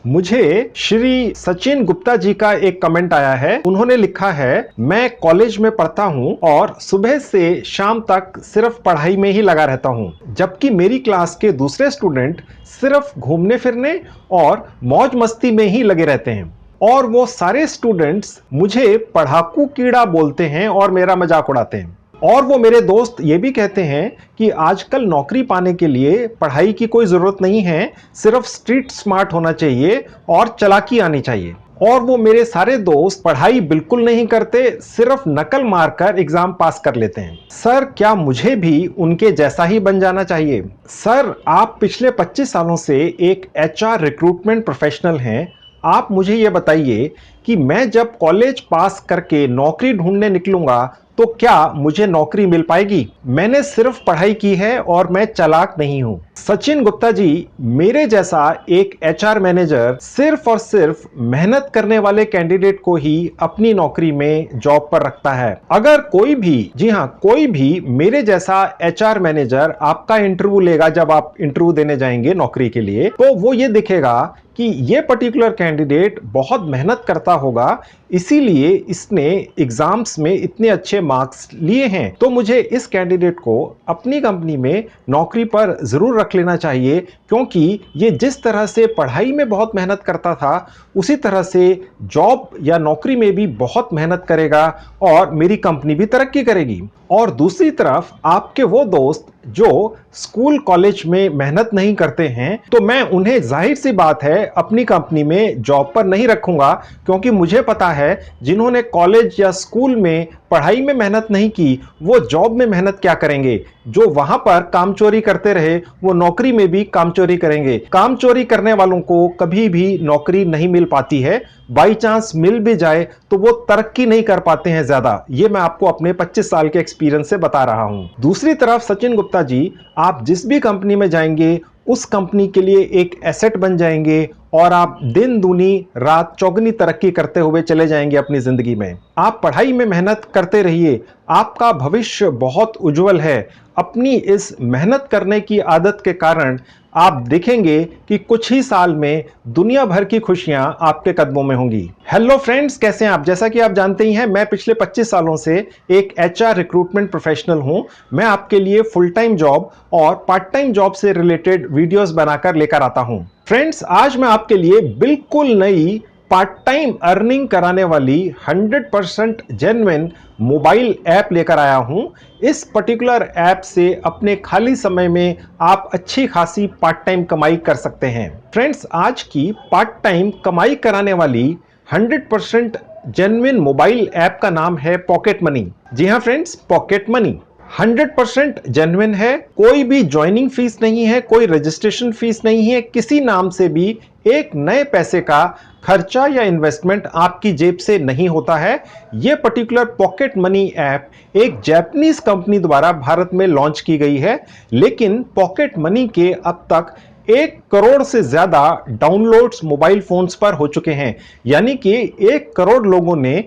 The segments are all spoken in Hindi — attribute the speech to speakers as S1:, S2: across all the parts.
S1: मुझे श्री सचिन गुप्ता जी का एक कमेंट आया है। उन्होंने लिखा है, मैं कॉलेज में पढ़ता हूं और सुबह से शाम तक सिर्फ पढ़ाई में ही लगा रहता हूं, जबकि मेरी क्लास के दूसरे स्टूडेंट सिर्फ घूमने फिरने और मौज मस्ती में ही लगे रहते हैं और वो सारे स्टूडेंट्स मुझे पढ़ाकू कीड़ा बोलते हैं और मेरा मजाक उड़ाते हैं। और वो मेरे दोस्त ये भी कहते हैं कि आजकल नौकरी पाने के लिए पढ़ाई की कोई ज़रूरत नहीं है, सिर्फ स्ट्रीट स्मार्ट होना चाहिए और चालाकी आनी चाहिए। और वो मेरे सारे दोस्त पढ़ाई बिल्कुल नहीं करते, सिर्फ नकल मारकर एग्जाम पास कर लेते हैं। सर, क्या मुझे भी उनके जैसा ही बन जाना चाहिए? सर, आप पिछले 25 सालों से एक HR रिक्रूटमेंट प्रोफेशनल हैं। आप मुझे ये बताइए कि मैं जब कॉलेज पास करके नौकरी ढूंढने निकलूंगा तो क्या मुझे नौकरी मिल पाएगी? मैंने सिर्फ पढ़ाई की है और मैं चालाक नहीं हूं। सचिन गुप्ता जी, मेरे जैसा एक HR मैनेजर सिर्फ और सिर्फ मेहनत करने वाले कैंडिडेट को ही अपनी नौकरी में जॉब पर रखता है। अगर कोई भी, जी हां, कोई भी मेरे जैसा HR मैनेजर आपका इंटरव्यू लेगा, जब आप इंटरव्यू देने जाएंगे नौकरी के लिए, तो वो ये दिखेगा कि ये पर्टिकुलर कैंडिडेट बहुत मेहनत करता होगा, इसीलिए इसने एग्जाम्स में इतने अच्छे मार्क्स लिए हैं। तो मुझे इस कैंडिडेट को अपनी कंपनी में नौकरी पर जरूर रख लेना चाहिए, क्योंकि ये जिस तरह से पढ़ाई में बहुत मेहनत करता था, उसी तरह से जॉब या नौकरी में भी बहुत मेहनत करेगा और मेरी कंपनी भी तरक्की करेगी। और दूसरी तरफ आपके वो दोस्त जो स्कूल कॉलेज में मेहनत नहीं करते हैं, तो मैं उन्हें जाहिर सी बात है अपनी कंपनी में जॉब पर नहीं रखूंगा, क्योंकि मुझे पता है जिन्होंने कॉलेज या स्कूल में पढ़ाई में मेहनत नहीं की, वो जॉब में मेहनत क्या करेंगे। जो वहां पर काम चोरी करते रहे, वो नौकरी में भी काम चोरी करेंगे। काम चोरी करने वालों को कभी भी नौकरी नहीं मिल पाती है, बाई चांस मिल भी जाए तो वो तरक्की नहीं कर पाते हैं ज्यादा। ये मैं आपको अपने 25 साल के एक्सपीरियंस से बता रहा हूं। दूसरी तरफ सचिन गुप्ता जी, आप जिस भी कंपनी में जाएंगे उस कंपनी के लिए एक एसेट बन जाएंगे और आप दिन दूनी रात चौगुनी तरक्की करते हुए चले जाएंगे अपनी जिंदगी में। आप पढ़ाई में मेहनत करते रहिए, आपका भविष्य बहुत उज्जवल है। अपनी इस मेहनत करने की आदत के कारण आप देखेंगे कि कुछ ही साल में दुनिया भर की खुशियां आपके कदमों में होंगी। हेलो फ्रेंड्स, कैसे हैं आप? जैसा कि आप जानते ही हैं, मैं पिछले 25 सालों से एक HR रिक्रूटमेंट प्रोफेशनल हूं। मैं आपके लिए फुल टाइम जॉब और पार्ट टाइम जॉब से रिलेटेड वीडियोस बनाकर लेकर आता हूं। फ्रेंड्स, आज मैं आपके लिए बिल्कुल नई पार्ट टाइम अर्निंग कराने वाली 100% जेन्युइन मोबाइल ऐप लेकर आया हूं। इस पर्टिकुलर ऐप से अपने खाली समय में आप अच्छी खासी पार्ट टाइम कमाई कर सकते हैं। फ्रेंड्स, आज की पार्ट टाइम कमाई कराने वाली 100% जेन्युइन मोबाइल ऐप का नाम है पॉकेट मनी। जी हां फ्रेंड्स, पॉकेट मनी 100% जेन्युइन है। कोई भी ज्वाइनिंग फीस नहीं है, कोई रजिस्ट्रेशन फीस नहीं है, किसी नाम से भी एक नए पैसे का खर्चा या इन्वेस्टमेंट आपकी जेब से नहीं होता है। यह पर्टिकुलर पॉकेट मनी ऐप एक जापानीज कंपनी द्वारा भारत में लॉन्च की गई है, लेकिन पॉकेट मनी के अब तक 1 करोड़ से ज्यादा डाउनलोड्स मोबाइल फोन्स पर हो चुके हैं। यानी कि 1 करोड़ लोगों ने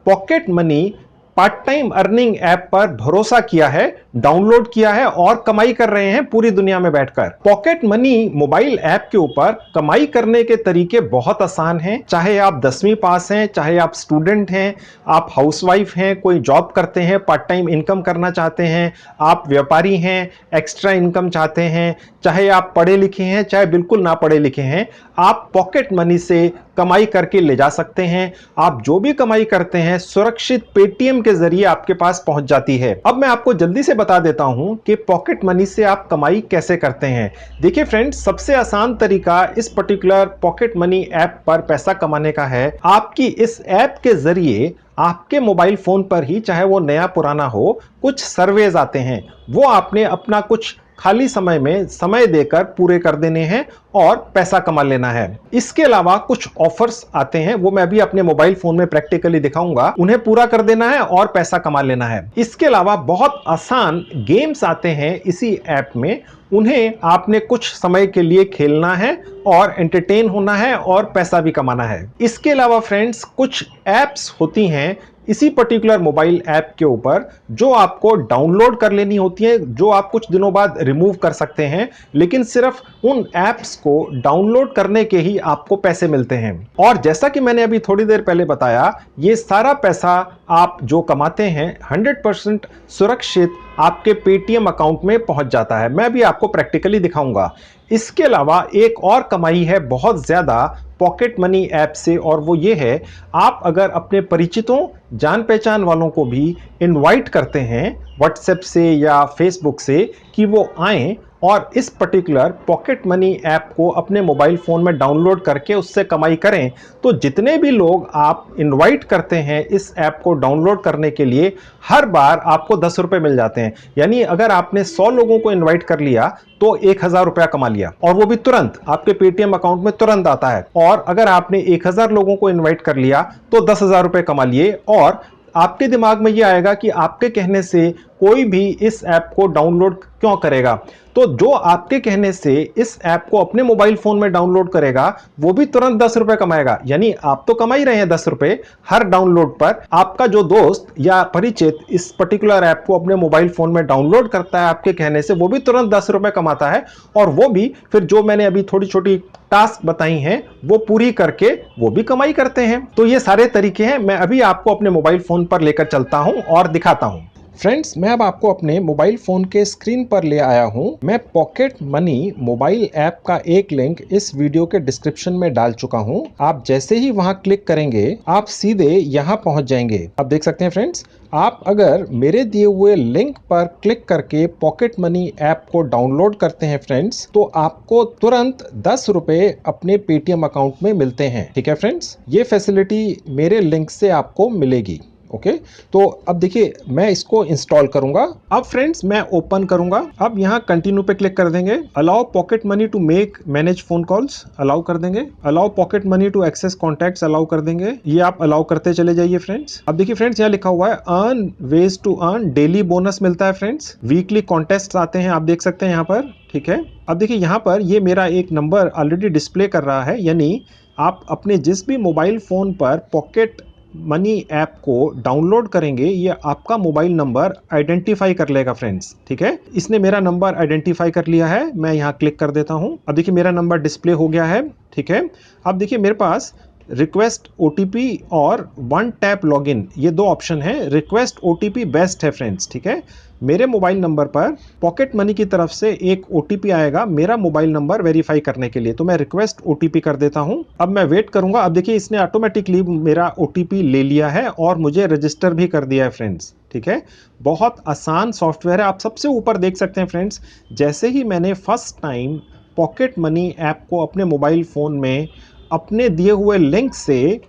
S1: pocket money part time earning app पर भरोसा किया है, डाउनलोड किया है और कमाई कर रहे हैं पूरी दुनिया में बैठकर। पॉकेट मनी मोबाइल ऐप के ऊपर कमाई करने के तरीके बहुत आसान हैं। चाहे आप 10वीं पास हैं, चाहे आप स्टूडेंट हैं, आप हाउसवाइफ हैं, कोई जॉब करते हैं, पार्ट टाइम इनकम करना चाहते हैं, आप व्यापारी हैं, एक्स्ट्रा इनकम चाहते हैं, चाहे आप पढ़े लिखे हैं, चाहे बिल्कुल ना पढ़े लिखे हैं, आप पॉकेट मनी से कमाई करके ले जा सकते हैं। आप जो भी कमाई करते हैं सुरक्षित पेटीएम के जरिए आपके पास पहुंच जाती है। अब मैं आपको जल्दी से बता देता हूं कि पॉकेट मनी से आप कमाई कैसे करते हैं। देखिए फ्रेंड्स, सबसे आसान तरीका इस पर्टिकुलर पॉकेट मनी ऐप पर पैसा कमाने का है। आपकी इस ऐप के जरिए आपके मोबाइल फोन पर ही, चाहे वो नया पुराना हो, कुछ सर्वेज आते हैं। वो आपने अपना कुछ खाली समय में समय देकर पूरे कर देने हैं और पैसा कमा लेना है। इसके अलावा कुछ ऑफर्स आते हैं, वो मैं भी अपने मोबाइल फोन में प्रैक्टिकली दिखाऊंगा। उन्हें पूरा कर देना है और पैसा कमा लेना है। इसके अलावा बहुत आसान गेम्स आते हैं इसी ऐप में, उन्हें आपने कुछ समय के लिए खेलना है और एंटरटेन होना है और पैसा भी कमाना है। इसके अलावा फ्रेंड्स, कुछ एप्स होती हैं इसी पर्टिकुलर मोबाइल ऐप के ऊपर जो आपको डाउनलोड कर लेनी होती है, जो आप कुछ दिनों बाद रिमूव कर सकते हैं, लेकिन सिर्फ उन ऐप्स को डाउनलोड करने के ही आपको पैसे मिलते हैं। और जैसा कि मैंने अभी थोड़ी देर पहले बताया, ये सारा पैसा आप जो कमाते हैं 100% सुरक्षित आपके पेटीएम अकाउंट में पहुंच जाता है। मैं भी आपको प्रैक्टिकली दिखाऊंगा। इसके अलावा एक और कमाई है बहुत ज्यादा पॉकेट मनी ऐप से, और वो ये है, आप अगर अपने परिचितों जान पहचान वालों को भी इनवाइट करते हैं व्हाट्सएप से या फेसबुक से कि वो आएं और इस पर्टिकुलर पॉकेट मनी ऐप को अपने मोबाइल फ़ोन में डाउनलोड करके उससे कमाई करें, तो जितने भी लोग आप इनवाइट करते हैं इस ऐप को डाउनलोड करने के लिए, हर बार आपको 10 रुपये मिल जाते हैं। यानी अगर आपने 100 लोगों को इनवाइट कर लिया तो 1000 रुपया कमा लिया, और वो भी तुरंत आपके पेटीएम अकाउंट में तुरंत आता है। और अगर आपने 1000 लोगों को इन्वाइट कर लिया तो 10,000 रुपये कमा लिए। और आपके दिमाग में ये आएगा कि आपके कहने से कोई भी इस ऐप को डाउनलोड क्यों करेगा, तो जो आपके कहने से इस ऐप को अपने मोबाइल फोन में डाउनलोड करेगा वो भी तुरंत 10 रुपए कमाएगा। यानी आप तो कमा ही रहे हैं 10 रुपए हर डाउनलोड पर। आपका जो दोस्त या परिचित इस पर्टिकुलर ऐप को अपने मोबाइल फोन में डाउनलोड करता है आपके कहने से, वो भी तुरंत 10 रुपए कमाता है, और वो भी फिर जो मैंने अभी छोटी छोटी टास्क बताई हैं वो पूरी करके वो भी कमाई करते हैं। तो ये सारे तरीके हैं, मैं अभी आपको अपने मोबाइल फोन पर लेकर चलता हूं और दिखाता हूं। फ्रेंड्स, मैं अब आपको अपने मोबाइल फोन के स्क्रीन पर ले आया हूं। मैं पॉकेट मनी मोबाइल ऐप का एक लिंक इस वीडियो के डिस्क्रिप्शन में डाल चुका हूं। आप जैसे ही वहां क्लिक करेंगे आप सीधे यहां पहुंच जाएंगे। आप देख सकते हैं फ्रेंड्स, आप अगर मेरे दिए हुए लिंक पर क्लिक करके पॉकेट मनी ऐप को डाउनलोड करते हैं फ्रेंड्स, तो आपको तुरंत 10 रुपए अपने पेटीएम अकाउंट में मिलते हैं। ठीक है फ्रेंड्स, ये फैसिलिटी मेरे लिंक से आपको मिलेगी। ओके, तो अब देखिए मैं इसको इंस्टॉल करूंगा। अब फ्रेंड्स मैं ओपन करूंगा। अब यहाँ कंटिन्यू पे क्लिक कर देंगे। Allow pocket money to make manage phone calls allow कर देंगे। Allow pocket money to access contacts allow कर देंगे। ये आप अलाउ करते चले जाइए फ्रेंड्स। अब देखिए फ्रेंड्स, यहाँ लिखा हुआ है earn ways to earn, daily bonus मिलता है फ्रेंड्स। वीकली कॉन्टेस्ट आते हैं, आप देख सकते हैं यहाँ पर। ठीक है, अब देखिए यहाँ पर ये मेरा एक नंबर ऑलरेडी डिस्प्ले कर रहा है, यानी आप अपने जिस भी मोबाइल फोन पर पॉकेट मनी ऐप को डाउनलोड करेंगे ये आपका मोबाइल नंबर आइडेंटिफाई कर लेगा फ्रेंड्स। ठीक है, इसने मेरा नंबर आइडेंटिफाई कर लिया है। मैं यहाँ क्लिक कर देता हूँ। अब देखिए मेरा नंबर डिस्प्ले हो गया है। ठीक है, अब देखिए मेरे पास रिक्वेस्ट ओटीपी और वन टैप लॉगिन, ये दो ऑप्शन है। रिक्वेस्ट ओटीपी बेस्ट है फ्रेंड्स। ठीक है, मेरे मोबाइल नंबर पर पॉकेट मनी की तरफ से एक ओटीपी आएगा मेरा मोबाइल नंबर वेरीफाई करने के लिए, तो मैं रिक्वेस्ट ओटीपी कर देता हूं। अब मैं वेट करूंगा। अब देखिए इसने ऑटोमेटिकली मेरा ओटीपी ले लिया है और मुझे रजिस्टर भी कर दिया है फ्रेंड्स। ठीक है, बहुत आसान सॉफ्टवेयर है। आप सबसे ऊपर देख सकते हैं फ्रेंड्स, जैसे ही मैंने first time pocket money app को अपने मोबाइल फोन में अपने दिए हुए लिंक से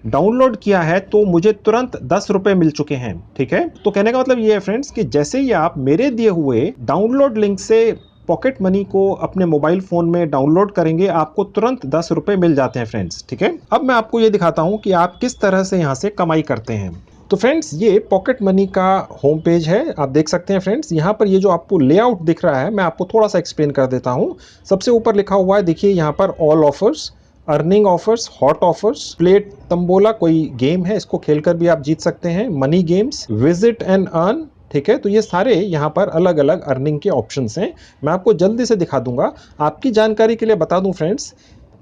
S1: डाउनलोड किया है तो मुझे तुरंत 10 रुपए मिल चुके हैं। ठीक है, तो कहने का मतलब ये है फ्रेंड्स कि जैसे ही आप मेरे दिए हुए डाउनलोड लिंक से पॉकेट मनी को अपने मोबाइल फोन में डाउनलोड करेंगे आपको तुरंत 10 रुपए मिल जाते हैं फ्रेंड्स। ठीक है, अब मैं आपको ये दिखाता हूं कि आप किस तरह से यहां से कमाई करते हैं। तो फ्रेंड्स ये पॉकेट मनी का होम पेज है, आप देख सकते हैं फ्रेंड्स। यहाँ पर ये जो आपको लेआउट दिख रहा है मैं आपको थोड़ा सा एक्सप्लेन कर देता हूँ। सबसे ऊपर लिखा हुआ है, देखिए यहाँ पर all offers, earning offers, hot offers, plate tambola कोई गेम है, इसको खेलकर भी आप जीत सकते हैं, money games, visit and earn. ठीक है, तो ये सारे यहाँ पर अलग अलग अर्निंग के ऑप्शंस हैं। मैं आपको जल्दी से दिखा दूंगा। आपकी जानकारी के लिए बता दूं फ्रेंड्स,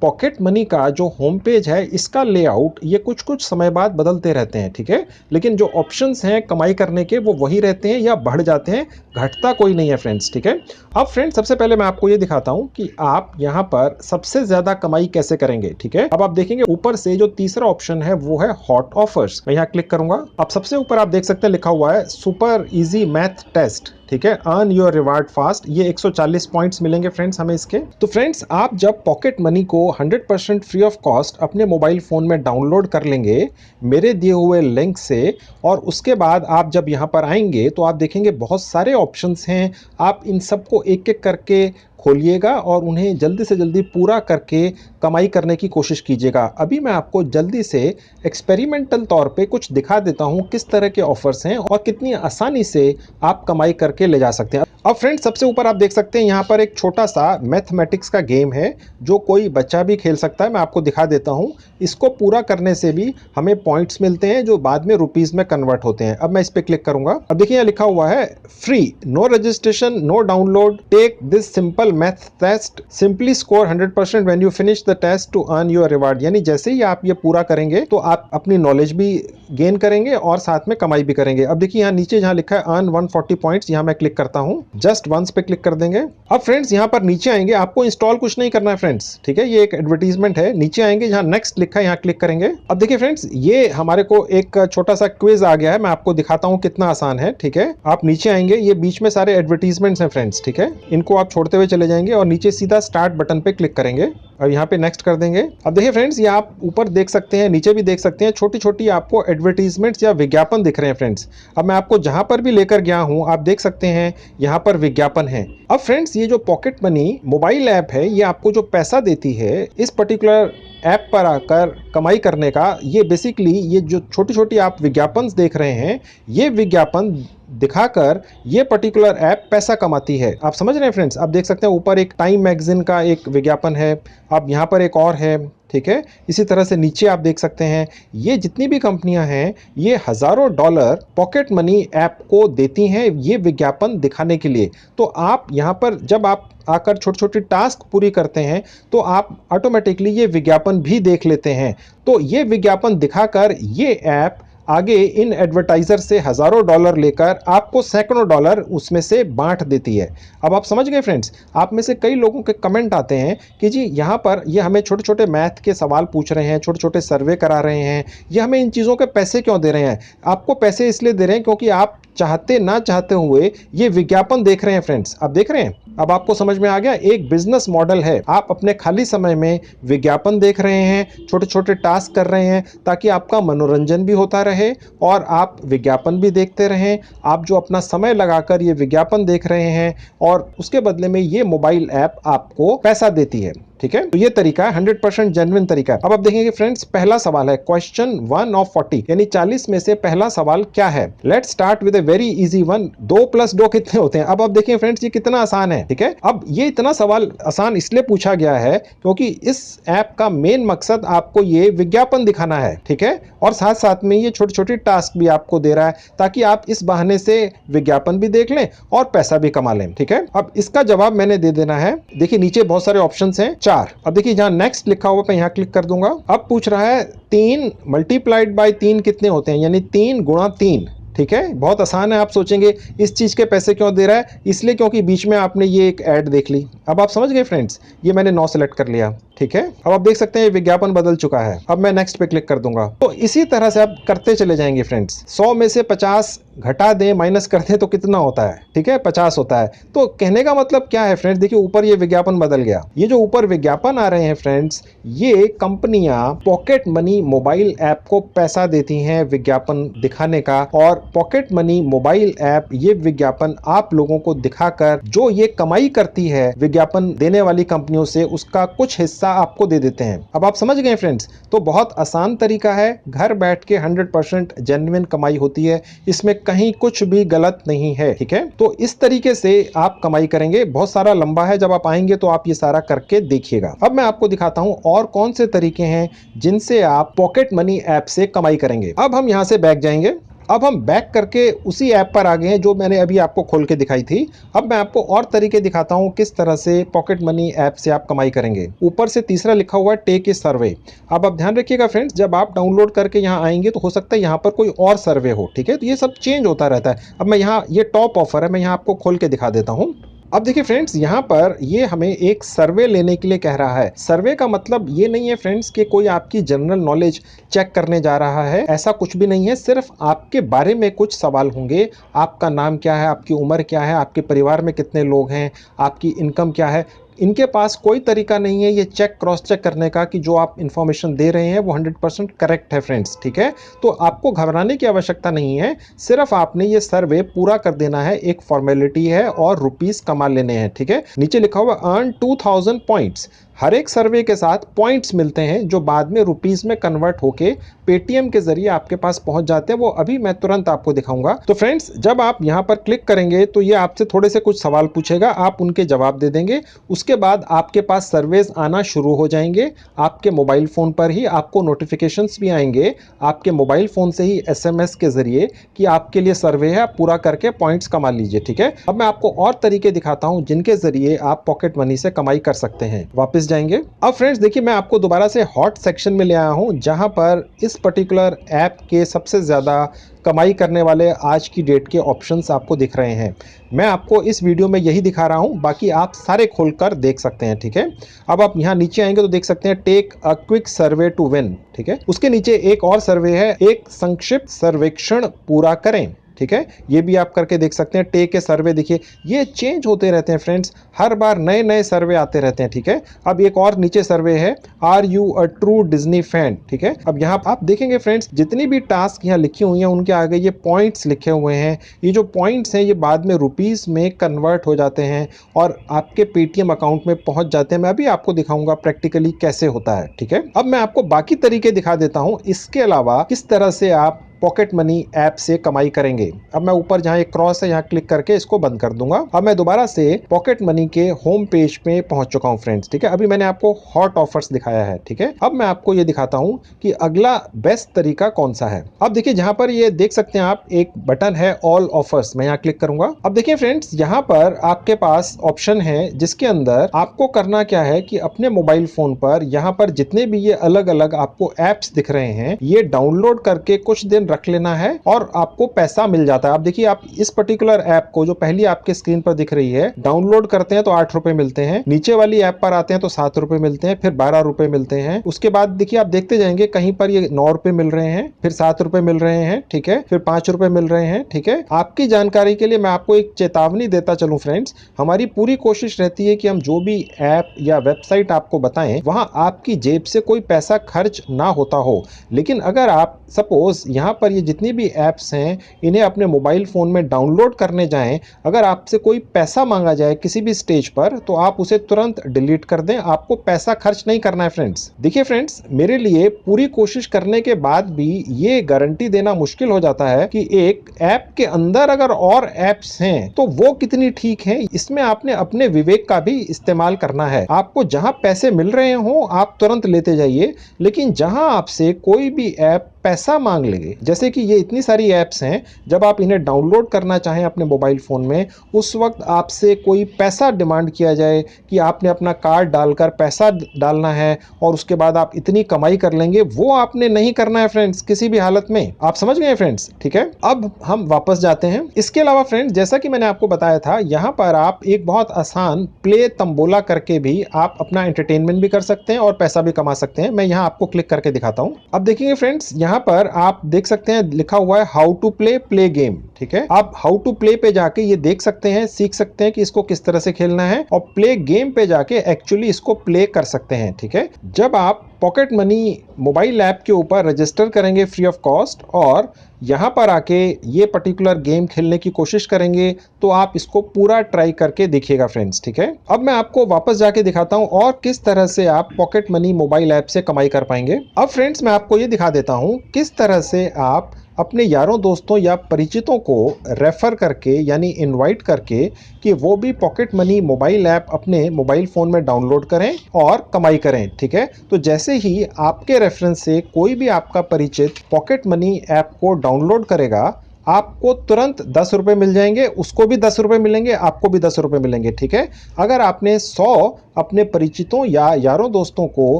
S1: पॉकेट मनी का जो होम पेज है इसका लेआउट ये कुछ कुछ समय बाद बदलते रहते हैं। ठीक है, लेकिन जो ऑप्शंस हैं कमाई करने के वो वही रहते हैं या बढ़ जाते हैं, घटता कोई नहीं है फ्रेंड्स। ठीक है, अब फ्रेंड्स सबसे पहले मैं आपको ये दिखाता हूं कि आप यहां पर सबसे ज्यादा कमाई कैसे करेंगे। ठीक है, अब आप देखेंगे ऊपर से जो तीसरा ऑप्शन है वो है हॉट ऑफर्स। मैं यहाँ क्लिक करूंगा। अब सबसे ऊपर आप देख सकते हैं लिखा हुआ है सुपर इजी मैथ टेस्ट। ठीक है, अर्न योर रिवार्ड फास्ट, ये 140 पॉइंट्स मिलेंगे फ्रेंड्स हमें इसके। तो फ्रेंड्स आप जब पॉकेट मनी को 100% फ्री ऑफ कॉस्ट अपने मोबाइल फोन में डाउनलोड कर लेंगे मेरे दिए हुए लिंक से, और उसके बाद आप जब यहाँ पर आएंगे तो आप देखेंगे बहुत सारे ऑप्शंस हैं। आप इन सबको एक एक करके खोलिएगा और उन्हें जल्दी से जल्दी पूरा करके कमाई करने की कोशिश कीजिएगा। अभी मैं आपको जल्दी से एक्सपेरिमेंटल तौर पे कुछ दिखा देता हूं किस तरह के ऑफर्स हैं और कितनी आसानी से आप कमाई करके ले जा सकते हैं। अब फ्रेंड्स सबसे ऊपर आप देख सकते हैं यहाँ पर एक छोटा सा मैथमेटिक्स का गेम है जो कोई बच्चा भी खेल सकता है। मैं आपको दिखा देता हूँ। इसको पूरा करने से भी हमें पॉइंट्स मिलते हैं जो बाद में रुपीस में कन्वर्ट होते हैं। अब मैं इस पे क्लिक करूंगा। अब देखिए यहाँ लिखा हुआ है free, no registration, no download, take this simple math test, simply score 100% when you finish the test to earn your reward. यानी जैसे ही आप ये पूरा करेंगे तो आप अपनी नॉलेज भी गेन करेंगे और साथ में कमाई भी करेंगे। अब देखिए यहाँ नीचे जहाँ लिखा है अर्न 140 पॉइंट्स, यहाँ मैं क्लिक करता हूँ, जस्ट वंस पे क्लिक कर देंगे। अब फ्रेंड्स यहाँ पर नीचे आएंगे, आपको इंस्टॉल कुछ नहीं करना है फ्रेंड्स, ठीक है, ये एक एडवर्टीजमेंट है। नीचे आएंगे जहाँ नेक्स्ट लिखा है यहाँ क्लिक करेंगे। अब देखिए फ्रेंड्स ये हमारे को एक छोटा सा क्विज आ गया है, मैं आपको दिखाता हूँ कितना आसान है, ठीक है। आप नीचे आएंगे, ये बीच में सारे एडवर्टीजमेंट्स हैं फ्रेंड्स, ठीक है, इनको आप छोड़ते हुए चले जाएंगे और नीचे सीधा स्टार्ट बटन पे क्लिक करेंगे और यहाँ पे नेक्स्ट कर देंगे। अब देखिए फ्रेंड्स ये आप ऊपर देख सकते हैं, नीचे भी देख सकते हैं, छोटी छोटी आपको एडवर्टीजमेंट्स या विज्ञापन दिख रहे हैं फ्रेंड्स। अब मैं आपको जहां पर भी लेकर गया हूं आप देख सकते हैं यहां पर विज्ञापन है। अब फ्रेंड्स ये जो पॉकेट मनी मोबाइल ऐप है ये आपको जो पैसा देती है इस पर्टिकुलर ऐप पर आकर कमाई करने का, ये बेसिकली ये जो छोटी छोटी आप विज्ञापन देख रहे हैं ये विज्ञापन दिखाकर ये पर्टिकुलर ऐप पैसा कमाती है। आप समझ रहे हैं फ्रेंड्स। आप देख सकते हैं ऊपर एक टाइम मैगजीन का एक विज्ञापन है, अब यहाँ पर एक और है, ठीक है। इसी तरह से नीचे आप देख सकते हैं ये जितनी भी कंपनियां हैं ये हजारों डॉलर पॉकेट मनी ऐप को देती हैं ये विज्ञापन दिखाने के लिए। तो आप यहाँ पर जब आप आकर छोटी छोटी टास्क पूरी करते हैं तो आप ऑटोमेटिकली ये विज्ञापन भी देख लेते हैं। तो ये विज्ञापन दिखाकर ये ऐप आगे इन एडवर्टाइजर से हजारों डॉलर लेकर आपको सैकड़ों डॉलर उसमें से बांट देती है। अब आप समझ गए फ्रेंड्स। आप में से कई लोगों के कमेंट आते हैं कि जी यहाँ पर ये हमें छोटे छोटे मैथ के सवाल पूछ रहे हैं, छोटे छोटे सर्वे करा रहे हैं, ये हमें इन चीज़ों के पैसे क्यों दे रहे हैं। आपको पैसे इसलिए दे रहे हैं क्योंकि आप चाहते ना चाहते हुए ये विज्ञापन देख रहे हैं फ्रेंड्स। आप देख रहे हैं, अब आपको समझ में आ गया। एक बिजनेस मॉडल है, आप अपने खाली समय में विज्ञापन देख रहे हैं, छोटे छोटे टास्क कर रहे हैं ताकि आपका मनोरंजन भी होता रहे और आप विज्ञापन भी देखते रहें। आप जो अपना समय लगाकर ये विज्ञापन देख रहे हैं और उसके बदले में ये मोबाइल ऐप आपको पैसा देती है, ठीक है। तो ये तरीका है 100% जेन्युइन तरीका है। अब आप देखेंगे फ्रेंड्स पहला सवाल है क्वेश्चन 1 ऑफ 40 यानी 40 में से पहला सवाल क्या है। Let's start with a very easy one, 2 + 2 कितने होते हैं। अब आप देखिए फ्रेंड्स ये कितना आसान है, ठीक है। अब ये इतना सवाल आसान इसलिए पूछा गया है क्योंकि इस ऐप का मेन मकसद आपको ये विज्ञापन दिखाना है, ठीक है, और साथ साथ में ये छोटी छोटी टास्क भी आपको दे रहा है ताकि आप इस बहाने से विज्ञापन भी देख लें और पैसा भी कमा लें, ठीक है। अब इसका जवाब मैंने दे देना है। देखिए नीचे बहुत सारे ऑप्शंस हैं, 4। अब देखिए जहां नेक्स्ट लिखा हुआ मैं यहां क्लिक कर दूंगा। अब पूछ रहा है 3 × 3 कितने होते हैं, यानी 3 × 3, ठीक है। बहुत आसान है। आप सोचेंगे इस चीज के पैसे क्यों दे रहा है, इसलिए क्योंकि बीच में आपने ये एक ऐड देख ली। अब आप समझ गए फ्रेंड्स, ये मैंने 9 सेलेक्ट कर लिया, ठीक है। अब आप देख सकते हैं विज्ञापन बदल चुका है। अब मैं नेक्स्ट पे क्लिक कर दूंगा। तो इसी तरह से आप करते चले जाएंगे फ्रेंड्स। 100 में से 50 घटा दें, माइनस कर दें तो कितना होता है, ठीक है, 50 होता है। तो कहने का मतलब क्या है फ्रेंड्स, देखिए ऊपर ये विज्ञापन बदल गया। ये जो ऊपर विज्ञापन आ रहे हैं फ्रेंड्स, ये कंपनियां पॉकेट मनी मोबाइल ऐप को पैसा देती हैं विज्ञापन दिखाने का, और पॉकेट मनी मोबाइल ऐप ये विज्ञापन आप लोगों को दिखाकर जो ये कमाई करती है विज्ञापन देने वाली कंपनियों से, उसका कुछ हिस्सा आपको दे देते हैं। अब आप समझ गए फ्रेंड्स। तो बहुत आसान तरीका है, घर बैठ के 100% जेन्युइन कमाई होती है, इसमें कहीं कुछ भी गलत नहीं है, ठीक है। तो इस तरीके से आप कमाई करेंगे। बहुत सारा लंबा है, जब आप आएंगे तो आप ये सारा करके देखिएगा। अब मैं आपको दिखाता हूं और कौन से तरीके हैं जिनसे आप पॉकेट मनी ऐप से कमाई करेंगे। अब हम यहां से बैक जाएंगे। अब हम बैक करके उसी ऐप पर आ गए हैं जो मैंने अभी आपको खोल के दिखाई थी। अब मैं आपको और तरीके दिखाता हूं किस तरह से पॉकेट मनी ऐप से आप कमाई करेंगे। ऊपर से तीसरा लिखा हुआ है टेक ए सर्वे। अब आप ध्यान रखिएगा फ्रेंड्स, जब आप डाउनलोड करके यहां आएंगे तो हो सकता है यहां पर कोई और सर्वे हो, ठीक है। तो ये सब चेंज होता रहता है। अब मैं यहाँ, ये टॉप ऑफर है, मैं यहाँ आपको खोल के दिखा देता हूँ। अब देखिए फ्रेंड्स, यहाँ पर ये हमें एक सर्वे लेने के लिए कह रहा है। सर्वे का मतलब ये नहीं है फ्रेंड्स कि कोई आपकी जनरल नॉलेज चेक करने जा रहा है, ऐसा कुछ भी नहीं है। सिर्फ आपके बारे में कुछ सवाल होंगे। आपका नाम क्या है, आपकी उम्र क्या है, आपके परिवार में कितने लोग हैं, आपकी इनकम क्या है। इनके पास कोई तरीका नहीं है ये चेक क्रॉस चेक करने का कि जो आप इंफॉर्मेशन दे रहे हैं वो 100% करेक्ट है फ्रेंड्स, ठीक है। तो आपको घबराने की आवश्यकता नहीं है, सिर्फ आपने ये सर्वे पूरा कर देना है, एक फॉर्मेलिटी है और रुपीस कमा लेने हैं, ठीक है। नीचे लिखा हुआ अर्न 2000 पॉइंट्स। हर एक सर्वे के साथ पॉइंट्स मिलते हैं जो बाद में रुपीस में कन्वर्ट होके पेटीएम के जरिए आपके पास पहुंच जाते हैं। वो अभी मैं तुरंत आपको दिखाऊंगा। तो फ्रेंड्स, जब आप यहां पर क्लिक करेंगे तो ये आपसे थोड़े से कुछ सवाल पूछेगा, आप उनके जवाब दे देंगे। उसके बाद आपके पास सर्वेज आना शुरू हो जाएंगे। आपके मोबाइल फोन पर ही आपको नोटिफिकेशंस भी आएंगे, आपके मोबाइल फोन से ही एसएमएस के जरिए कि आपके लिए सर्वे है, आप पूरा करके पॉइंट्स कमा लीजिए। ठीक है, अब मैं आपको और तरीके दिखाता हूं जिनके जरिए आप पॉकेट मनी से कमाई कर सकते हैं। वापस जाएंगे। अब फ्रेंड्स देखिए, मैं आपको दोबारा से हॉट सेक्शन में ले आया हूं, जहां पर इस पर्टिकुलर ऐप के सबसे ज्यादा कमाई करने वाले आज की डेट के ऑप्शंस आपको दिख रहे हैं। मैं आपको इस वीडियो में यही दिखा रहा हूं, बाकी आप सारे खोलकर देख सकते हैं। ठीक है, अब आप यहां नीचे आएंगे तो देख सकते हैं take a quick survey to win. ठीक है, उसके नीचे एक और सर्वे है, एक संक्षिप्त सर्वेक्षण पूरा करें। ठीक है, ये भी आप करके देख सकते हैं। टेक के सर्वे देखिए, ये चेंज होते रहते हैं फ्रेंड्स, हर बार नए नए सर्वे आते रहते हैं। ठीक है, अब एक और नीचे सर्वे है, are you a true Disney fan. ठीक है, अब यहाँ आप देखेंगे फ्रेंड्स, जितनी भी टास्क यहाँ लिखी हुई हैं उनके आगे ये पॉइंट्स लिखे हुए हैं। ये जो पॉइंट्स हैं ये बाद में रुपीस में कन्वर्ट हो जाते हैं और आपके पेटीएम अकाउंट में पहुंच जाते हैं। मैं अभी आपको दिखाऊंगा प्रैक्टिकली कैसे होता है। ठीक है, अब मैं आपको बाकी तरीके दिखा देता हूं, इसके अलावा किस तरह से आप पॉकेट मनी ऐप से कमाई करेंगे। अब मैं ऊपर जहां एक क्रॉस है यहां क्लिक करके इसको बंद कर दूंगा। अब मैं दोबारा से पॉकेट मनी के होम पेज पे पहुंच चुका हूं फ्रेंड्स। ठीक है, अभी मैंने आपको हॉट ऑफर्स दिखाया है। ठीक है, अब मैं आपको ये दिखाता हूं कि अगला बेस्ट तरीका कौन सा है। अब देखिए, जहां पर ये देख सकते हैं आप, एक बटन है ऑल ऑफर्स, मैं यहाँ क्लिक करूंगा। अब देखिए फ्रेंड्स, यहाँ पर आपके पास ऑप्शन है जिसके अंदर आपको करना क्या है कि अपने मोबाइल फोन पर यहाँ पर जितने भी ये अलग अलग आपको एप्स दिख रहे हैं, ये डाउनलोड करके कुछ दिन रख लेना है और आपको पैसा मिल जाता है। आप देखिए, आप इस पर्टिकुलर ऐप को जो पहली आपके स्क्रीन पर दिख रही है, डाउनलोड करते हैं तो 8 रुपए मिलते हैं, नीचे वाली ऐप पर आते हैं तो 7 रुपए मिलते हैं, फिर 12 रुपए मिलते हैं। उसके बाद देखिए, आप देखते जाएंगे, कहीं पर ये 9 रुपए मिल रहे हैं, फिर 7 रुपए मिल रहे हैं। ठीक है, फिर 5 रुपए मिल रहे हैं। ठीक है, आपकी जानकारी के लिए मैं आपको एक चेतावनी देता चलूं फ्रेंड्स, हमारी पूरी कोशिश रहती है कि हम जो भी ऐप या वेबसाइट आपको बताएं वहां आपकी जेब से कोई पैसा खर्च ना होता हो। लेकिन अगर आप सपोज यहां पर ये जितनी भी ऐप्स हैं इन्हें अपने मोबाइल फोन में डाउनलोड करने जाएं, अगर आपसे कोई पैसा मांगा जाए किसी भी स्टेज पर तो आप उसे तुरंत डिलीट कर दें, आपको पैसा खर्च नहीं करना है फ्रेंड्स। देखिए फ्रेंड्स, मेरे लिए पूरी कोशिश करने के बाद भी ये गारंटी देना मुश्किल हो जाता है कि एक ऐप के अंदर अगर और ऐप्स हैं तो वो कितनी ठीक हैं। इसमें आपने अपने विवेक का भी इस्तेमाल करना है। आपको जहां पैसे मिल रहे हो आप तुरंत लेते जाइए, लेकिन जहां आपसे कोई भी ऐप पैसा मांग लेंगे, जैसे कि ये इतनी सारी ऐप्स हैं, जब आप इन्हें डाउनलोड करना चाहें अपने मोबाइल फोन में, उस वक्त आपसे कोई पैसा डिमांड किया जाए कि आपने अपना कार्ड डालकर पैसा डालना है और उसके बाद आप इतनी कमाई कर लेंगे, वो आपने नहीं करना है फ्रेंड्स किसी भी हालत में। आप समझ गए फ्रेंड्स? ठीक है, अब हम वापस जाते हैं। इसके अलावा फ्रेंड्स, जैसा कि मैंने आपको बताया था, यहाँ पर आप एक बहुत आसान प्ले तंबोला करके भी आप अपना एंटरटेनमेंट भी कर सकते हैं और पैसा भी कमा सकते हैं। मैं यहाँ आपको क्लिक करके दिखाता हूँ। अब देखेंगे फ्रेंड्स, यहाँ पर आप देख सकते हैं लिखा हुआ है हाउ टू प्ले गेम। ठीक है, आप हाउ टू प्ले पे जाके ये देख सकते हैं, सीख सकते हैं कि इसको किस तरह से खेलना है, और प्ले गेम पे जाके एक्चुअली इसको प्ले कर सकते हैं। ठीक है, जब आप पॉकेट मनी मोबाइल ऐप के ऊपर रजिस्टर करेंगे फ्री ऑफ कॉस्ट और यहाँ पर आके ये पर्टिकुलर गेम खेलने की कोशिश करेंगे तो आप इसको पूरा ट्राई करके देखिएगा फ्रेंड्स। ठीक है, अब मैं आपको वापस जाके दिखाता हूँ और किस तरह से आप पॉकेट मनी मोबाइल ऐप से कमाई कर पाएंगे। अब फ्रेंड्स, मैं आपको ये दिखा देता हूँ किस तरह से आप अपने यारों दोस्तों या परिचितों को रेफर करके यानी इनवाइट करके कि वो भी पॉकेट मनी मोबाइल ऐप अपने मोबाइल फ़ोन में डाउनलोड करें और कमाई करें। ठीक है, तो जैसे ही आपके रेफरेंस से कोई भी आपका परिचित पॉकेट मनी ऐप को डाउनलोड करेगा, आपको तुरंत 10 रुपये मिल जाएंगे, उसको भी 10 रुपये मिलेंगे, आपको भी 10 रुपये मिलेंगे। ठीक है, अगर आपने 100 अपने परिचितों या यारों दोस्तों को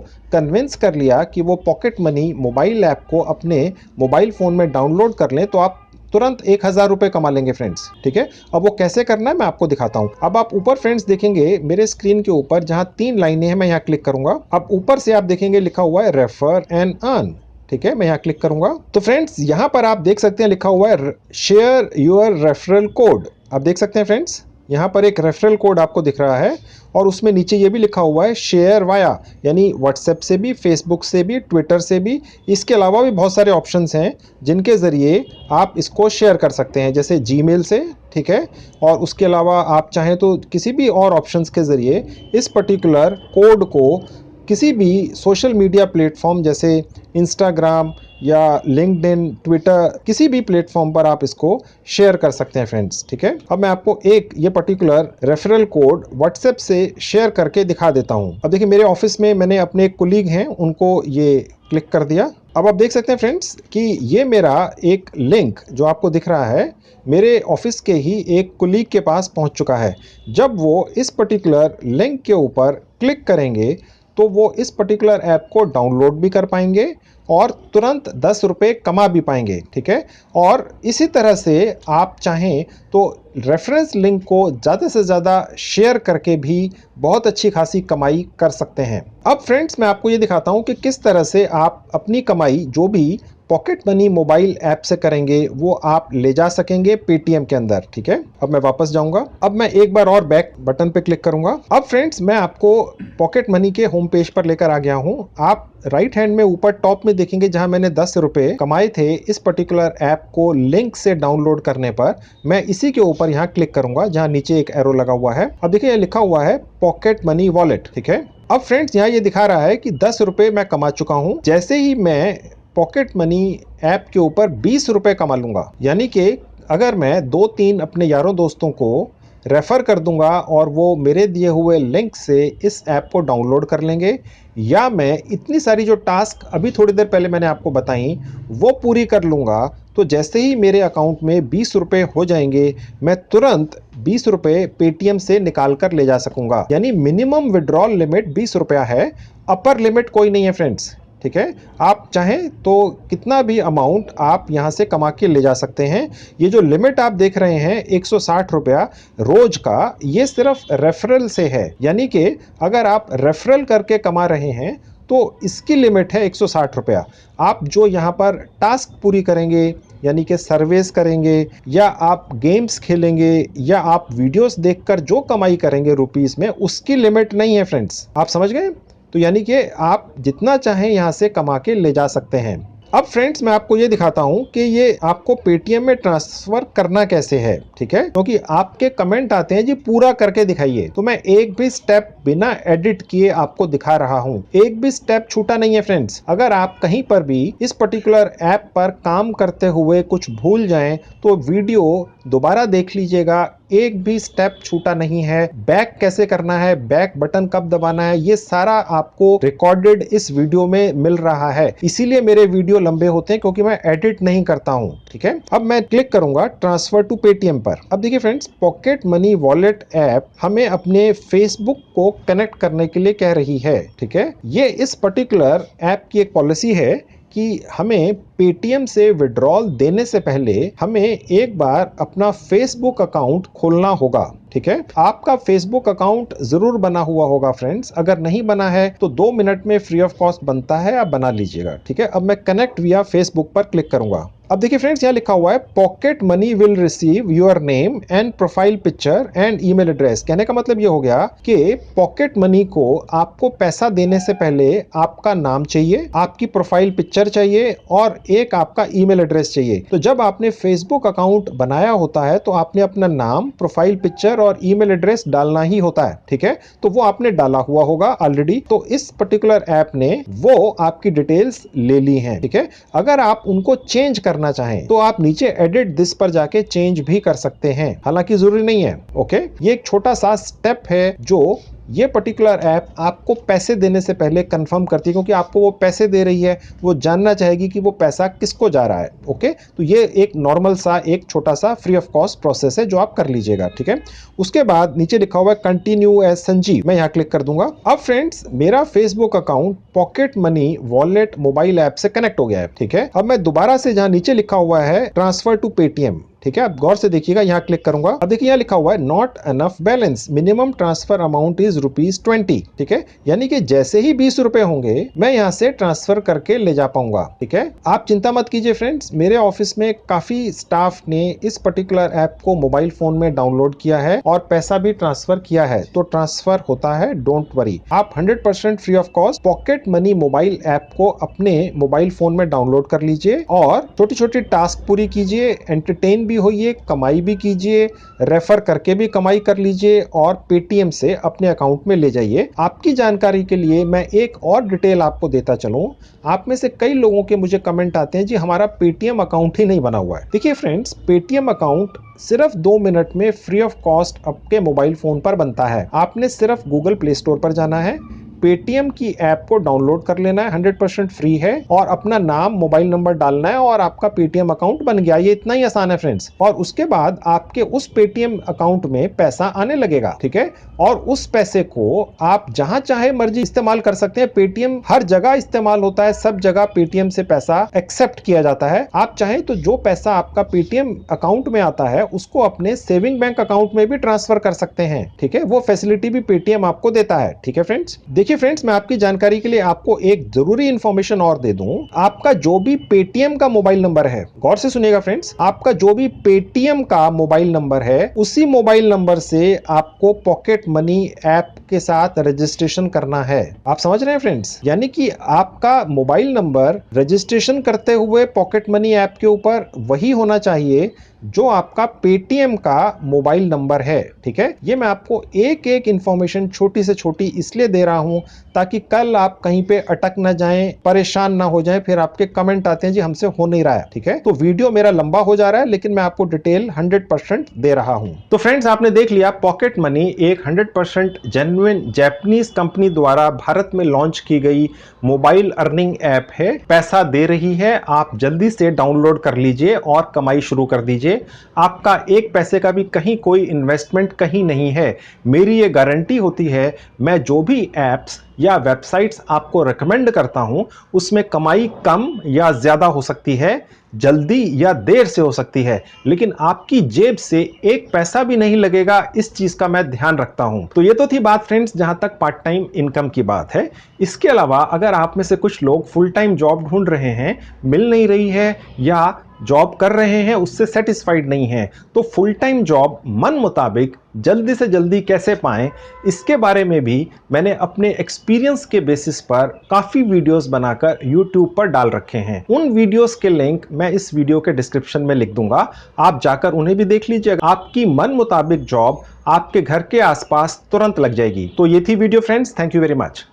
S1: कन्विंस कर लिया कि वो पॉकेट मनी मोबाइल ऐप को अपने मोबाइल फ़ोन में डाउनलोड कर लें, तो आप तुरंत 1000 रुपये कमा लेंगे फ्रेंड्स। ठीक है, अब वो कैसे करना है मैं आपको दिखाता हूँ। अब आप ऊपर फ्रेंड्स देखेंगे मेरे स्क्रीन के ऊपर जहाँ 3 लाइनें हैं, मैं यहाँ क्लिक करूंगा। अब ऊपर से आप देखेंगे लिखा हुआ है रेफर एंड अर्न। ठीक है, मैं यहाँ क्लिक करूंगा तो फ्रेंड्स यहाँ पर आप देख सकते हैं लिखा हुआ है शेयर योर रेफरल कोड। आप देख सकते हैं फ्रेंड्स, यहाँ पर एक रेफरल कोड आपको दिख रहा है और उसमें नीचे ये भी लिखा हुआ है शेयर वाया, यानी व्हाट्सएप से भी, फेसबुक से भी, ट्विटर से भी। इसके अलावा भी बहुत सारे ऑप्शंस हैं जिनके ज़रिए आप इसको शेयर कर सकते हैं, जैसे जीमेल से। ठीक है, और उसके अलावा आप चाहें तो किसी भी और ऑप्शंस के ज़रिए इस पर्टिकुलर कोड को किसी भी सोशल मीडिया प्लेटफॉर्म जैसे इंस्टाग्राम या लिंक्डइन, ट्विटर, किसी भी प्लेटफॉर्म पर आप इसको शेयर कर सकते हैं फ्रेंड्स। ठीक है, अब मैं आपको एक ये पर्टिकुलर रेफरल कोड व्हाट्सएप से शेयर करके दिखा देता हूं। अब देखिए मेरे ऑफिस में मैंने अपने एक कोलीग हैं उनको ये क्लिक कर दिया। अब आप देख सकते हैं फ्रेंड्स कि ये मेरा एक लिंक जो आपको दिख रहा है मेरे ऑफिस के ही एक कोलीग के पास पहुंच चुका है। जब वो इस पर्टिकुलर लिंक के ऊपर क्लिक करेंगे तो वो इस पर्टिकुलर ऐप को डाउनलोड भी कर पाएंगे और तुरंत 10 रुपये कमा भी पाएंगे। ठीक है, और इसी तरह से आप चाहें तो रेफरेंस लिंक को ज़्यादा से ज़्यादा शेयर करके भी बहुत अच्छी खासी कमाई कर सकते हैं। अब फ्रेंड्स मैं आपको ये दिखाता हूँ कि किस तरह से आप अपनी कमाई जो भी पॉकेट मनी मोबाइल ऐप से करेंगे वो आप ले जा सकेंगे पेटीएम के अंदर। ठीक है, अब मैं वापस जाऊंगा। अब मैं एक बार और बैक बटन पे क्लिक करूंगा। अब फ्रेंड्स मैं आपको पॉकेट मनी के होम पेज पर लेकर आ गया हूं। आप राइट हैंड में ऊपर टॉप में देखेंगे जहां मैंने 10 रुपए कमाए थे इस पर्टिकुलर ऐप को लिंक से डाउनलोड करने पर। मैं इसी के ऊपर यहाँ क्लिक करूंगा जहां नीचे एक एरो लगा हुआ है। अब देखिए लिखा हुआ है पॉकेट मनी वॉलेट। ठीक है, अब फ्रेंड्स यहाँ ये दिखा रहा है कि 10 रुपए मैं कमा चुका हूँ। जैसे ही मैं पॉकेट मनी ऐप के ऊपर 20 रुपए कमा लूंगा, यानी कि अगर मैं 2-3 अपने यारों दोस्तों को रेफर कर दूंगा और वो मेरे दिए हुए लिंक से इस ऐप को डाउनलोड कर लेंगे, या मैं इतनी सारी जो टास्क अभी थोड़ी देर पहले मैंने आपको बताई वो पूरी कर लूंगा, तो जैसे ही मेरे अकाउंट में 20 रुपए हो जाएंगे मैं तुरंत 20 रुपए पेटीएम से निकाल कर ले जा सकूंगा। यानी मिनिमम विड्रॉल लिमिट 20 रुपया है, अपर लिमिट कोई नहीं है फ्रेंड्स। ठीक है, आप चाहें तो कितना भी अमाउंट आप यहां से कमा के ले जा सकते हैं। ये जो लिमिट आप देख रहे हैं 160 रुपया रोज का, ये सिर्फ रेफरल से है। यानी कि अगर आप रेफरल करके कमा रहे हैं तो इसकी लिमिट है 160 रुपया। आप जो यहाँ पर टास्क पूरी करेंगे, यानी कि सर्विस करेंगे, या आप गेम्स खेलेंगे, या आप वीडियोस देखकर जो कमाई करेंगे रुपीस में, उसकी लिमिट नहीं है फ्रेंड्स। आप समझ गए? तो यानी कि आप जितना चाहें यहां से कमा के ले जा सकते हैं। अब फ्रेंड्स मैं आपको ये दिखाता हूं कि ये आपको पेटीएम में ट्रांसफर करना कैसे है। ठीक है, क्योंकि आपके कमेंट आते हैं जी पूरा करके दिखाइए, तो मैं एक भी स्टेप बिना एडिट किए आपको दिखा रहा हूं। एक भी स्टेप छूटा नहीं है फ्रेंड्स। अगर आप कहीं पर भी इस पर्टिकुलर ऐप पर काम करते हुए कुछ भूल जाएं तो वीडियो दोबारा देख लीजिएगा, एक भी स्टेप छूटा नहीं है। बैक कैसे करना है, बैक बटन कब दबाना है, ये सारा आपको रिकॉर्डेड इस वीडियो में मिल रहा है। इसीलिए मेरे वीडियो लंबे होते हैं क्योंकि मैं एडिट नहीं करता हूं। ठीक है, अब मैं क्लिक करूंगा ट्रांसफर टू पेटीएम पर। अब देखिए friends, pocket money wallet app हमें अपने फेसबुक को कनेक्ट करने के लिए कह रही है। ठीक है, ये इस पर्टिकुलर ऐप की एक पॉलिसी है कि हमें पेटीएम से विड्रॉल देने से पहले हमें एक बार अपना फेसबुक अकाउंट खोलना होगा। ठीक है, आपका फेसबुक अकाउंट जरूर बना हुआ होगा फ्रेंड्स। अगर नहीं बना है तो 2 मिनट में फ्री ऑफ कॉस्ट बनता है, आप बना लीजिएगा। ठीक है, अब मैं कनेक्ट विया फेसबुक पर क्लिक करूंगा। अब देखिए फ्रेंड्स, यहाँ लिखा हुआ है pocket money will receive your name and profile picture and email address. कहने का मतलब ये हो गया कि पॉकेट मनी को आपको पैसा देने से पहले आपका नाम चाहिए, आपकी प्रोफाइल पिक्चर चाहिए और एक आपका ईमेल एड्रेस चाहिए। तो जब आपने फेसबुक अकाउंट बनाया होता है तो आपने अपना नाम, प्रोफाइल पिक्चर और ईमेल एड्रेस डालना ही होता है। ठीक है, तो वो आपने डाला हुआ होगा ऑलरेडी, तो इस पर्टिकुलर ऐप ने वो आपकी डिटेल्स ले ली हैं। ठीक है, अगर आप उनको चेंज करना चाहें तो आप नीचे एडिट दिस पर जाके चेंज भी कर सकते हैं, हालांकि जरूरी नहीं है। ओके, ये एक छोटा सा स्टेप है जो ये पर्टिकुलर ऐप आपको पैसे देने से पहले कंफर्म करती है, क्योंकि आपको वो पैसे दे रही है, वो जानना चाहेगी कि वो पैसा किसको जा रहा है। ओके, तो ये एक नॉर्मल सा एक छोटा सा फ्री ऑफ कॉस्ट प्रोसेस है जो आप कर लीजिएगा। ठीक है, उसके बाद नीचे लिखा हुआ है कंटिन्यू एज संजीव, मैं यहाँ क्लिक कर दूंगा। अब फ्रेंड्स, मेरा Facebook account pocket money wallet mobile app से कनेक्ट हो गया है। ठीक है, अब मैं दोबारा से जहाँ नीचे लिखा हुआ है ट्रांसफर टू पेटीएम, ठीक है, आप गौर से देखिएगा, यहाँ क्लिक करूंगा। अब देखिए यहाँ लिखा हुआ है not enough balance, minimum transfer amount is ₹20। ठीक है, यानी कि जैसे ही 20 रुपए होंगे मैं यहाँ से ट्रांसफर करके ले जा पाऊंगा। ठीक है, आप चिंता मत कीजिए फ्रेंड्स, मेरे ऑफिस में काफी स्टाफ ने इस पर्टिकुलर ऐप को मोबाइल फोन में डाउनलोड किया है और पैसा भी ट्रांसफर किया है, तो ट्रांसफर होता है, डोंट वरी। आप 100% free of cost pocket money mobile app को अपने मोबाइल फोन में डाउनलोड कर लीजिए और छोटी छोटी टास्क पूरी कीजिए, एंटरटेन भी होइए, कमाई भी कीजिए, रेफर करके भी कमाई कर लीजिए और पेटीएम से अपने अकाउंट में ले जाइए। आपकी जानकारी के लिए मैं एक और डिटेल आपको देता चलूं। आप में से कई लोगों के मुझे कमेंट आते हैं जी हमारा पेटीएम अकाउंट ही नहीं बना हुआ है। देखिए फ्रेंड्स, पेटीएम अकाउंट सिर्फ 2 मिनट में फ्री ऑफ कॉस्ट आपके मोबाइल फोन पर बनता है। आपने सिर्फ गूगल प्ले स्टोर पर जाना है, पेटीएम की ऐप को डाउनलोड कर लेना है, 100% फ्री है, और अपना नाम, मोबाइल नंबर डालना है और आपका पेटीएम अकाउंट बन गया। ये इतना ही आसान है फ्रेंड्स। और उसके बाद आपके उस पेटीएम अकाउंट में पैसा आने लगेगा, ठीक है। और उस पैसे को आप जहां चाहे मर्जी इस्तेमाल कर सकते हैं। पेटीएम हर जगह इस्तेमाल होता है, सब जगह पेटीएम से पैसा एक्सेप्ट किया जाता है। आप चाहें तो जो पैसा आपका पेटीएम अकाउंट में आता है उसको अपने सेविंग बैंक अकाउंट में भी ट्रांसफर कर सकते हैं, ठीक है। वो फैसिलिटी भी पेटीएम आपको देता है, ठीक है फ्रेंड्स। देखिए फ्रेंड्स, मैं आपकी जानकारी के लिए आपको एक जरूरी इंफॉर्मेशन और दे दूं। आपका जो भी पेटीएम का मोबाइल नंबर है, गौर से सुनिएगा फ्रेंड्स, आपका जो भी पेटीएम का मोबाइल नंबर है उसी मोबाइल नंबर से आपको पॉकेट मनी ऐप के साथ रजिस्ट्रेशन करना है। आप समझ रहे हैं फ्रेंड्स? यानी कि आपका मोबाइल नंबर रजिस्ट्रेशन करते हुए पॉकेट मनी ऐप के ऊपर वही होना चाहिए जो आपका पेटीएम का मोबाइल नंबर है, ठीक है। ये मैं आपको एक एक इंफॉर्मेशन छोटी से छोटी इसलिए दे रहा हूं ताकि कल आप कहीं पे अटक ना जाएं, परेशान ना हो जाएं, फिर आपके कमेंट आते हैं जी हमसे हो नहीं रहा है, ठीक है। तो वीडियो मेरा लंबा हो जा रहा है लेकिन मैं आपको डिटेल 100% दे रहा हूं। तो फ्रेंड्स, आपने देख लिया, पॉकेट मनी एक 100% जेन्युइन जापानीज कंपनी द्वारा भारत में लॉन्च की गई मोबाइल अर्निंग ऐप है। पैसा दे रही है, आप जल्दी से डाउनलोड कर लीजिए और कमाई शुरू कर दीजिए। आपका एक पैसे का भी कहीं कोई इन्वेस्टमेंट कहीं नहीं है। मेरी ये गारंटी होती है, मैं जो भी एप्स या वेबसाइट्स आपको रेकमेंड करता हूं उसमें कमाई कम या ज्यादा हो सकती है, जल्दी या देर से हो सकती है, लेकिन आपकी जेब से एक पैसा भी नहीं लगेगा। इस चीज का मैं ध्यान रखता हूं। तो ये तो थी बात फ्रेंड्स जहां तक पार्ट टाइम इनकम की बात है। इसके अलावा अगर आप में से कुछ लोग फुल टाइम जॉब ढूंढ रहे हैं, मिल नहीं रही है, या जॉब कर रहे हैं उससे सेटिस्फाइड नहीं है, तो फुल टाइम जॉब मन मुताबिक जल्दी से जल्दी कैसे पाएं, इसके बारे में भी मैंने अपने एक्सपीरियंस के बेसिस पर काफ़ी वीडियोस बनाकर YouTube पर डाल रखे हैं। उन वीडियोस के लिंक मैं इस वीडियो के डिस्क्रिप्शन में लिख दूंगा, आप जाकर उन्हें भी देख लीजिए। आपकी मन मुताबिक जॉब आपके घर के आसपास तुरंत लग जाएगी। तो ये थी video friends, thank you very much.